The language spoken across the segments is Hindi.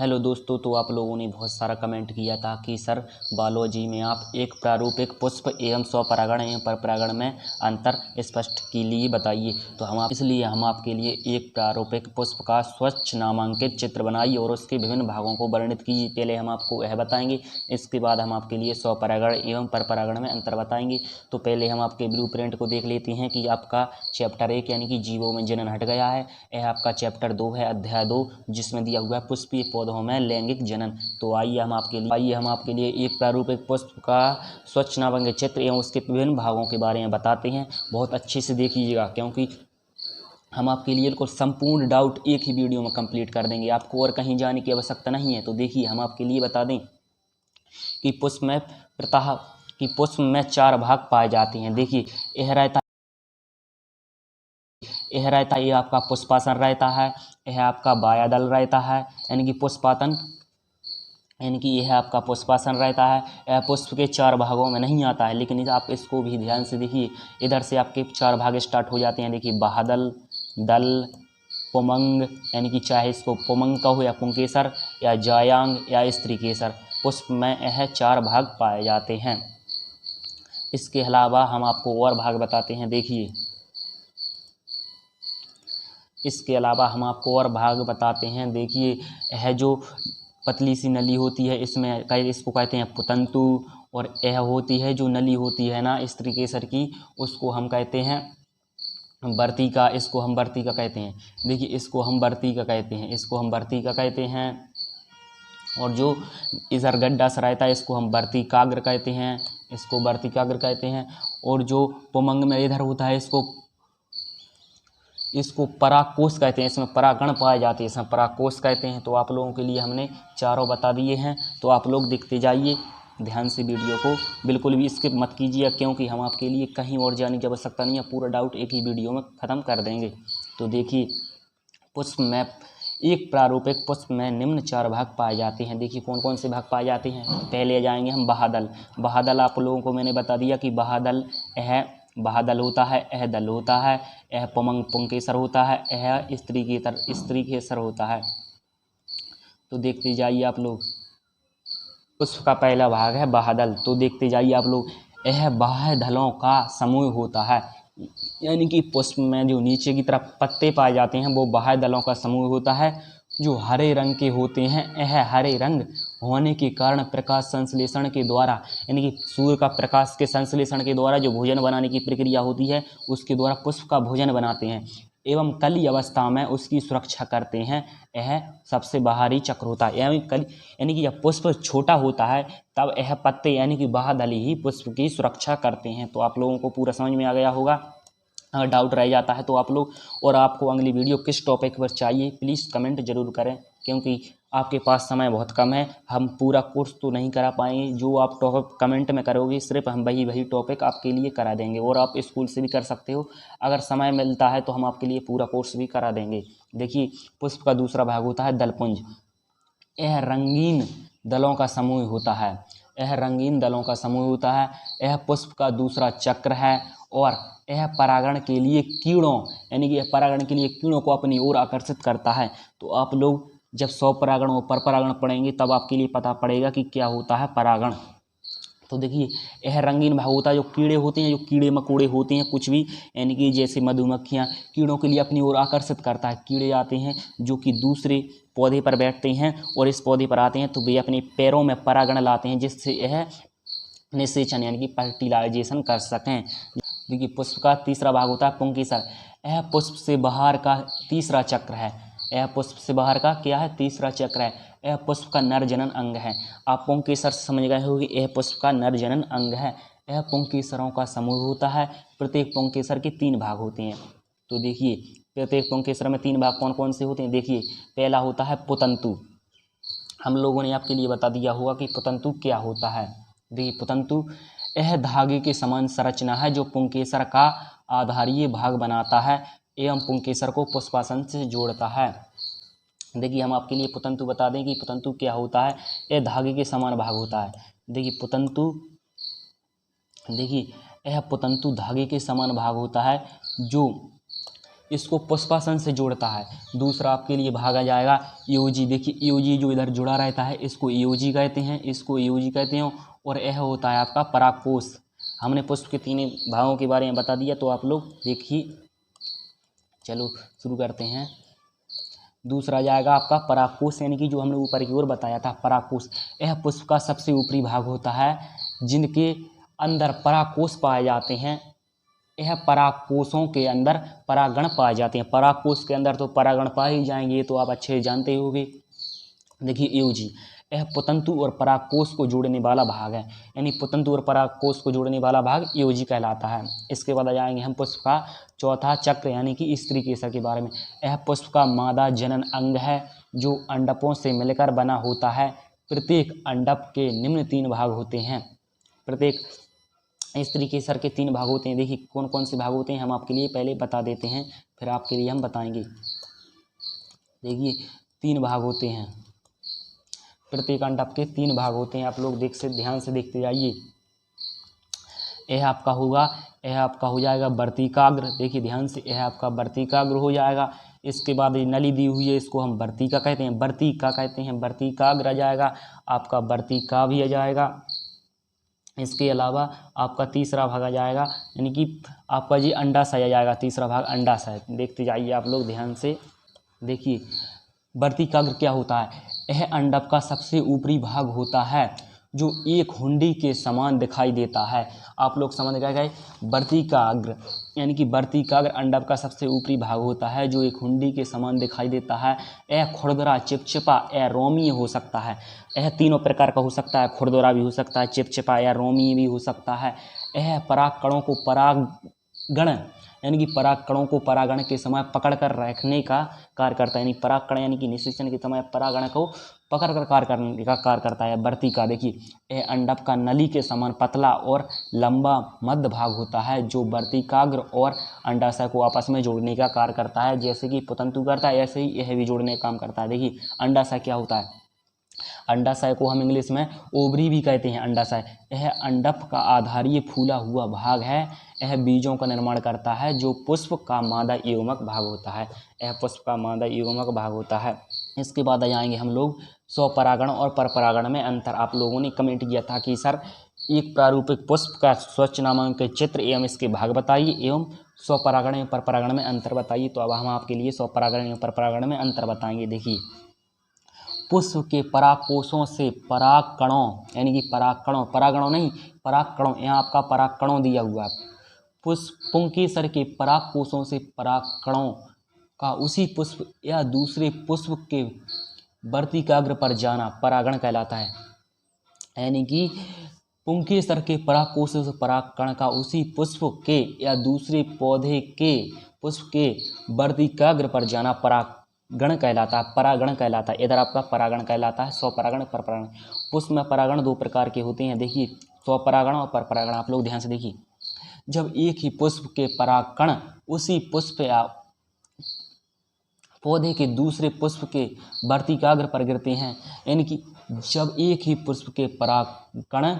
हेलो दोस्तों, तो आप लोगों ने बहुत सारा कमेंट किया था कि सर बायोलॉजी में आप एक प्रारूपिक पुष्प एवं स्वपरागण एवं परपरागण में अंतर स्पष्ट के लिए बताइए। तो इसलिए हम आपके लिए एक प्रारूपिक पुष्प का स्वच्छ नामांकित चित्र बनाइए और उसके विभिन्न भागों को वर्णित कीजिए। पहले हम आपको यह बताएंगे, इसके बाद हम आपके लिए स्वपरागण एवं परपरागण में अंतर बताएंगे। तो पहले हम आपके ब्लूप्रिंट को देख लेते हैं कि आपका चैप्टर 1 यानी कि जीवों में जनन हट गया है। यह आपका चैप्टर 2 है, अध्याय 2, जिसमें दिया हुआ है पुष्पीय पौधों में लैंगिक जनन। तो आइए हम आपके लिए एक प्रारूपिक पुष्प का स्वच्छ नामांकित चित्र एवं उसके विभिन्न भागों के बारे में बताते हैं। बहुत अच्छे से देखिएगा, क्योंकि हम आपके लिए कुछ संपूर्ण डाउट एक ही वीडियो में कंप्लीट कर देंगे। आपको और कहीं जाने की आवश्यकता नहीं है। तो देखिए, हम आपके लिए बता दें कि पुष्प में 4 भाग पाए जाते हैं। देखिए, यह रहता है, ये आपका पुष्पासन रहता है, यह आपका बायादल रहता है, यानी कि पुष्पातन, यानी कि यह आपका पुष्पासन रहता है। यह पुष्प के 4 भागों में नहीं आता है, लेकिन आप इसको भी ध्यान से देखिए। इधर से आपके 4 भाग स्टार्ट हो जाते हैं। देखिए, बाहदल, दल, पुमंग, यानी कि चाहे इसको पुमंग कहो या पुंकेसर या जायांग या स्त्रीकेसर, पुष्प में यह 4 भाग पाए जाते हैं। इसके अलावा हम आपको और भाग बताते हैं। देखिए, इसके अलावा हम आपको और भाग बताते हैं। देखिए, यह जो पतली सी नली होती है, इसको कहते हैं पुतंतु, और यह होती है जो नली होती है ना स्त्रीकेसर की, उसको हम कहते हैं वर्तिका। इसको हम वर्तिका कहते हैं। देखिए, इसको हम वर्तिका कहते हैं। और जो इधर गड्ढा सा रहता है, इसको हम वर्तिकाग्र कहते हैं। और जो पुमंग में इधर होता है, इसको परागकोश कहते हैं। इसमें परागण पाए जाते हैं, इसमें परागकोश कहते हैं। तो आप लोगों के लिए हमने चारों बता दिए हैं। तो आप लोग देखते जाइए ध्यान से वीडियो को, बिल्कुल भी स्किप मत कीजिए, क्योंकि हम आपके लिए कहीं और जाने की आवश्यकता नहीं है। पूरा डाउट एक ही वीडियो में ख़त्म कर देंगे। तो देखिए, पुष्प में एक प्रारूपिक पुष्प में निम्न 4 भाग पाए जाते हैं। देखिए, कौन कौन से भाग पाए जाते हैं। पहले जाएंगे हम बाहादल आप लोगों को मैंने बता दिया कि बाहादल होता है, यह दल होता है, यह पुंकेसर होता है, यह स्त्रीकेसर होता है। तो देखते जाइए आप लोग। पुष्प का पहला भाग है बाहादल। तो देखते जाइए आप लोग। यह बाह्य दलों का समूह होता है, यानी कि पुष्प में जो नीचे की तरफ पत्ते पाए जाते हैं वो बाह्य दलों का समूह होता है, जो हरे रंग के होते हैं। यह हरे रंग होने के कारण प्रकाश संश्लेषण के द्वारा, यानी कि सूर्य का प्रकाश के संश्लेषण के द्वारा जो भोजन बनाने की प्रक्रिया होती है, उसके द्वारा पुष्प का भोजन बनाते हैं एवं कली अवस्था में उसकी सुरक्षा करते हैं। यह सबसे बाहरी चक्र होता है। यानी कि जब पुष्प छोटा होता है, तब यह पत्ते यानी कि बाह्यदल ही पुष्प की सुरक्षा करते हैं। तो आप लोगों को पूरा समझ में आ गया होगा। अगर डाउट रह जाता है तो आप लोग, और आपको अगली वीडियो किस टॉपिक पर चाहिए, प्लीज़ कमेंट जरूर करें, क्योंकि आपके पास समय बहुत कम है। हम पूरा कोर्स तो नहीं करा पाएंगे। जो आप टॉपिक कमेंट में करोगे, सिर्फ हम वही टॉपिक आपके लिए करा देंगे। और आप स्कूल से भी कर सकते हो। अगर समय मिलता है तो हम आपके लिए पूरा कोर्स भी करा देंगे। देखिए, पुष्प का दूसरा भाग होता है दलपुंज। यह रंगीन दलों का समूह होता है। यह पुष्प का दूसरा चक्र है, और यह परागण के लिए कीड़ों, यानी कि यह परागण के लिए कीड़ों को अपनी ओर आकर्षित करता है। तो आप लोग जब स्वपरागण और परपरागण पढ़ेंगे, तब आपके लिए पता पड़ेगा कि क्या होता है परागण। तो देखिए, यह रंगीन भाग होता है। जो कीड़े होते हैं, जो कीड़े मकोड़े होते हैं, कुछ भी, यानी कि जैसे मधुमक्खियाँ, कीड़ों के लिए अपनी ओर आकर्षित करता है। कीड़े आते हैं जो कि दूसरे पौधे पर बैठते हैं और इस पौधे पर आते हैं, तो वे अपने पैरों में परागण लाते हैं, जिससे यह निषेचन यानी कि फर्टिलाइजेशन कर सकें। देखिए, पुष्प का तीसरा भाग होता है पुंकेसर। यह पुष्प से बाहर का तीसरा चक्र है। यह पुष्प का नर जनन अंग है। आप पुंकेसर से समझ गए होंगे, यह पुष्प का नर जनन अंग है। यह पुंकेसरों का समूह होता है। प्रत्येक पुंकेसर के 3 भाग होते हैं। तो देखिए, प्रत्येक पुंकेसर में 3 भाग कौन कौन से होते हैं। देखिए, पहला होता है पुतंतु। हम लोगों ने आपके लिए बता दिया होगा कि पुतंतु क्या होता है। देखिए, पुतंतु यह धागे के समान संरचना है, जो पुंकेसर का आधारीय भाग बनाता है एवं पुंकेसर को पुष्पासन से जोड़ता है। देखिए, हम आपके लिए पुतंतु बता दें कि पुतंतु क्या होता है। यह धागे के समान भाग होता है। देखिए, यह पुतंतु धागे के समान भाग होता है, जो इसको पुष्पासन से जोड़ता है। दूसरा आपके लिए भाग आ जाएगा एओजी। देखिए एओजी जो इधर जुड़ा रहता है इसको एओजी कहते हैं, इसको एओजी कहते हैं। और यह होता है आपका परागकोश। हमने पुष्प के तीन भागों के बारे में बता दिया, तो आप लोग देखिए। चलो शुरू करते हैं। दूसरा जाएगा आपका परागकोश, यानी कि जो हमने ऊपर की ओर बताया था परागकोश। यह पुष्प का सबसे ऊपरी भाग होता है जिनके अंदर परागकोश पाए जाते हैं। यह परागकोशों के अंदर परागण पाए जाते हैं। परागकोश के अंदर तो परागण पाए ही जाएंगे, ये तो आप अच्छे जानते होंगे। देखिए एओजी, यह पुतंतु और परागकोश को जोड़ने वाला भाग है, यानी पुतंतु और परागकोश को जोड़ने वाला भाग एओजी कहलाता है। इसके बाद आ जाएंगे हम पुष्प का चौथा चक्र, यानी कि स्त्री केसर के बारे में। यह पुष्प का मादा जनन अंग है जो अंडकों से मिलकर बना होता है। प्रत्येक अंडक के निम्न 3 भाग होते हैं। प्रत्येक स्त्री केसर के 3 भाग होते हैं। देखिए कौन कौन से भाग होते हैं हम आपके लिए पहले बता देते हैं, फिर आपके लिए हम बताएंगे। देखिए 3 भाग होते हैं, प्रत्येक अंडक के 3 भाग होते हैं। आप लोग ध्यान से देखते जाइए। यह आपका होगा, यह आपका हो जाएगा वर्तिकाग्र। देखिए ध्यान से, यह आपका वर्तिकाग्र हो जाएगा। इसके बाद ये नली दी हुई है, इसको हम वर्तिका कहते हैं, वर्तिका कहते हैं। वर्तिकाग्र आ जाएगा, आपका वर्तिका भी आ जाएगा। इसके अलावा आपका तीसरा भाग आ जाएगा, यानी कि आपका जी अंडाशय आ जाएगा। तीसरा भाग अंडाशय। देखते जाइए आप लोग ध्यान से। देखिए वर्तिकाग्र क्या होता है? यह अंडक का सबसे ऊपरी भाग होता है जो एक हुंडी के समान दिखाई देता है। आप लोग समझ गए? वर्तिकाग्र यानी कि वर्तिकाग्र अंडक का सबसे ऊपरी भाग होता है जो एक हुंडी के समान दिखाई देता है। यह खुरदरा, चिपचिपा या रोमीय हो सकता है। यह तीनों प्रकार का हो सकता है। खुरदरा भी हो सकता है, चिपचिपा या रोमीय भी हो सकता है। यह परागकणों को परागण यानी कि परागकणों को परागण के समय पकड़ कर रखने का कार्य करता है। यानी परागकण यानी कि निषेचन के समय परागण को पकड़ कर कार्य करने का कार्य करता है। वर्तिका देखिए, यह अंडक का नली के समान पतला और लंबा मध्य भाग होता है जो वर्तिकाग्र और अंडाशय को आपस में जोड़ने का कार्य करता है। जैसे कि पुतंतु करता है, ऐसे ही यह भी जोड़ने का काम करता है। देखिए अंडाशय क्या होता है? अंडाशय को हम इंग्लिश में ओवरी भी कहते हैं। अंडाशय यह अंडक का आधारीय फूला हुआ भाग है। यह बीजों का निर्माण करता है जो पुष्प का मादा युग्मक भाग होता है। यह पुष्प का मादा युग्मक भाग होता है। इसके बाद आ जाएंगे हम लोग स्वपरागण और परपरागण में अंतर। आप लोगों ने कमेंट किया था कि सर एक प्रारूपिक पुष्प का स्वच्छ नामांकित चित्र एवं इसके भाग बताइए एवं स्वपरागण एवं परपरागण में अंतर बताइए। तो अब हम आपके लिए स्वपरागण एवं परपरागण में अंतर बताएंगे। देखिए पुष्प के परागकोशों से परागकणों यानी कि परागकणों, परागणों नहीं परागकणों, यहाँ आपका परागकणों दिया हुआ है। पुंकेसर के परागकोशों से परागकणों का उसी पुष्प या दूसरे पुष्प के वर्तिकाग्र पर जाना परागण कहलाता है। यानी कि पुंकेसर के परागकोशों से परागकण का उसी पुष्प के या दूसरे पौधे के पुष्प के वर्तिकाग्र पर जाना परागण कहलाता है। परागण कहलाता है। इधर आपका परागण कहलाता है। स्वपरागण, परपरागण। पुष्प में परागण 2 प्रकार के होते हैं। देखिए स्वपरागण और परपरागण। आप लोग ध्यान से देखिए, जब एक ही पुष्प के परागकण उसी पुष्प या पौधे के दूसरे पुष्प के वर्तिकाग्र पर गिरते हैं, यानी कि जब एक ही पुष्प के परागकण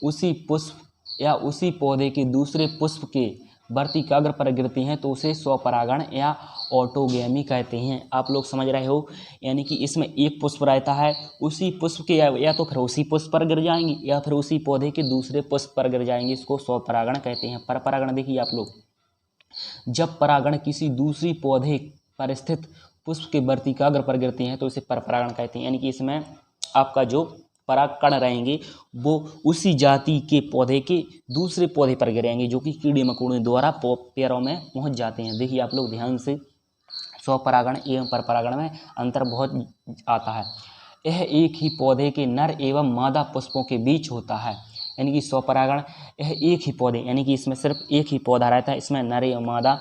उसी पुष्प या उसी पौधे के दूसरे पुष्प के वर्तिकाग्र पर गिरते हैं तो उसे स्वपरागण या ऑटोगैमी कहते हैं। आप लोग समझ रहे हो? यानी कि इसमें एक पुष्प रहता है, उसी पुष्प के या तो फिर उसी पुष्प पर गिर जाएंगे या फिर उसी पौधे के दूसरे पुष्प पर गिर जाएंगे। इसको स्वपरागण कहते हैं। परपरागण देखिए आप लोग, जब परागण किसी दूसरी पौधे पर स्थित पुष्प के वर्तिकाग्र पर गिरते हैं तो इसे परपरागण कहते हैं। यानी कि इसमें आपका जो परागकण रहेंगे वो उसी जाति के पौधे के दूसरे पौधे पर गिरेंगे जो कि कीड़े मकोड़े द्वारा पैरों में पहुंच जाते हैं। देखिए आप लोग ध्यान से, स्वपरागण एवं परपरागण में अंतर बहुत आता है। यह एक ही पौधे के नर एवं मादा पुष्पों के बीच होता है। यानी कि स्वपरागण यह एक ही पौधे यानी कि इसमें सिर्फ एक ही पौधा रहता है, इसमें नर एवं मादा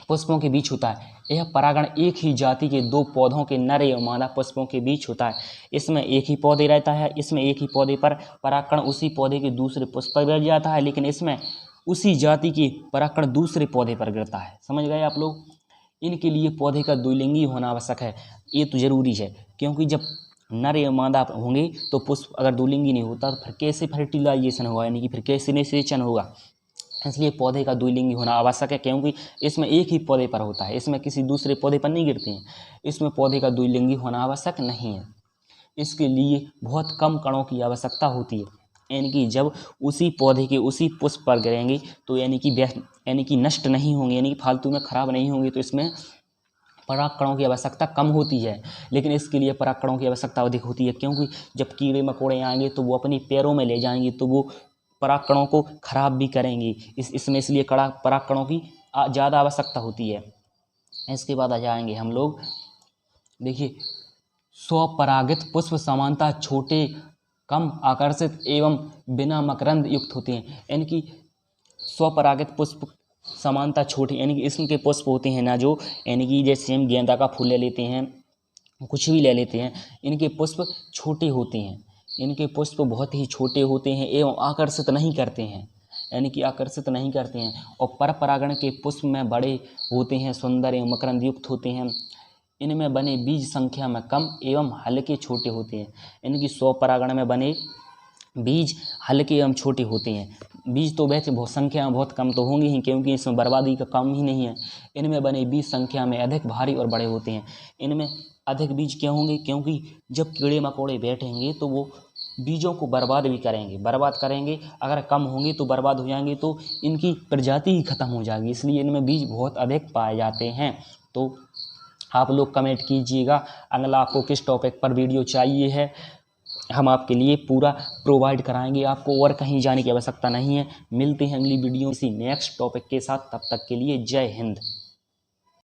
पुष्पों के बीच होता है। यह परागण एक ही जाति के 2 पौधों के नर एवं मादा पुष्पों के बीच होता है। इसमें एक ही पौधे रहता है, इसमें एक ही पौधे पर परागकण उसी पौधे के दूसरे पुष्प पर गिर जाता है, लेकिन इसमें उसी जाति के परागकण दूसरे पौधे पर गिरता है। समझ गए आप लोग? इनके लिए पौधे का द्विलिंगी होना आवश्यक है। ये तो जरूरी है, क्योंकि जब नर एवं मादा होंगे तो पुष्प अगर द्विलिंगी नहीं होता तो फिर कैसे फर्टिलाइजेशन होगा, यानी कि फिर कैसे निषेचन होगा। इसलिए पौधे का द्विलिंगी होना आवश्यक है, क्योंकि इसमें एक ही पौधे पर होता है, इसमें किसी दूसरे पौधे पर नहीं गिरते हैं। इसमें पौधे का द्विलिंगी होना आवश्यक नहीं है। इसके लिए बहुत कम कणों की आवश्यकता होती है, यानी कि जब उसी पौधे के उसी पुष्प पर गिरेंगे तो यानी कि नष्ट नहीं होंगे, यानी कि फालतू में खराब नहीं होंगे। तो इसमें परागकणों की आवश्यकता कम होती है, लेकिन इसके लिए परागकणों की आवश्यकता अधिक होती है, क्योंकि जब कीड़े मकोड़े आएंगे तो वो अपने पैरों में ले जाएंगे तो वो परागकणों को खराब भी करेंगे। इसलिए परागकणों की ज़्यादा आवश्यकता होती है। इसके बाद आ जाएंगे हम लोग, देखिए, स्वपरागित पुष्प सामान्यतः छोटे, कम आकर्षित एवं बिना मकरंद युक्त होते हैं। यानी कि स्वपरागित पुष्प समानता छोटी, यानी कि इसके पुष्प होते हैं ना जो, यानी कि जैसे हम गेंदा का फूल ले लेते हैं, कुछ भी ले लेते हैं, इनके पुष्प छोटे होते हैं, इनके पुष्प बहुत ही छोटे होते हैं एवं आकर्षित नहीं करते हैं, यानी कि आकर्षित नहीं करते हैं। और पर परागण के पुष्प में बड़े होते हैं, सुंदर एवं मकरंद युक्त होते हैं। इनमें बने बीज संख्या में कम एवं हल्के छोटे होते हैं, यानी कि स्वपरागण में बने बीज हल्के एवं छोटे होते हैं। बीज तो वैसे बहुत संख्या में बहुत कम तो होंगे ही, क्योंकि इसमें बर्बादी का काम ही नहीं है। इनमें बने बीज संख्या में अधिक भारी और बड़े होते हैं। इनमें अधिक बीज क्यों होंगे? क्योंकि जब कीड़े मकोड़े बैठेंगे तो वो बीजों को बर्बाद भी करेंगे। अगर कम होंगे तो बर्बाद हो जाएंगे तो इनकी प्रजाति ही खत्म हो जाएगी, इसलिए इनमें बीज बहुत अधिक पाए जाते हैं। तो आप लोग कमेंट कीजिएगा अगला आपको किस टॉपिक पर वीडियो चाहिए है, हम आपके लिए पूरा प्रोवाइड कराएंगे, आपको और कहीं जाने की आवश्यकता नहीं है। मिलते हैं अगली वीडियो इसी नेक्स्ट टॉपिक के साथ, तब तक के लिए जय हिंद।